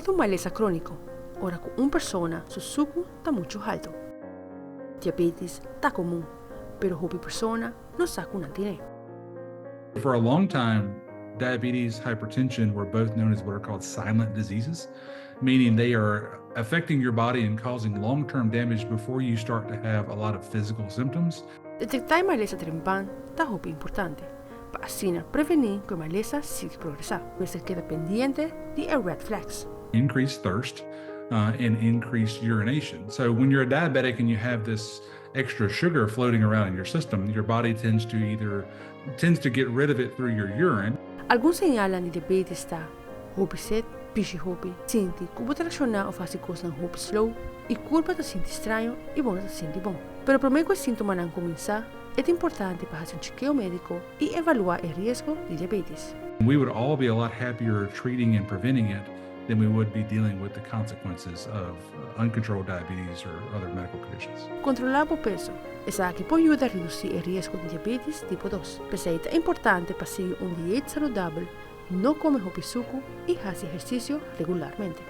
Es un malesa crónico, ahora con una persona su suku está mucho alto. Diabetes está común, pero hopi persona no saca una tiene. For a long time, diabetes, hypertension were both known as what are called silent diseases, meaning they are affecting your body and causing long-term damage before you start to have a lot of physical symptoms. Detectar malesa trempan está hopi importante, para así prevenir que malesa siga progresando. Se queda pendiente de red flags. Increased thirst and increased urination. So when you're a diabetic and you have this extra sugar floating around in your system, your body tends to get rid of it through your urine. Alguns señalan de diabetes está hopi set, pichi hopi, sinti, como traccionar o fazer coisas na hopi slow, e culpa te sinti estranho e bom te sinti bom. Pero para que os sintomas não começar, é importante para fazer chequeo médico e evaluar o risco de diabetes. We would all be a lot happier treating and preventing it than we would be dealing with the consequences of uncontrolled diabetes or other medical conditions. Controlar o peso é algo que pode ajudar a reduzir o risco de diabetes tipo 2. Mas é importante para seguir uma dieta saudável, não comer hopi suco e fazer exercício regularmente.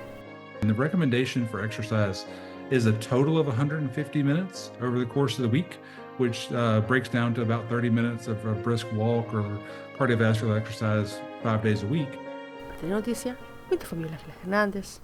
And the recommendation for exercise is a total of 150 minutes over the course of the week, which breaks down to about 30 minutes of a brisk walk or cardiovascular exercise 5 days a week. Para ter notícia, Fabiola Angela Hernandez.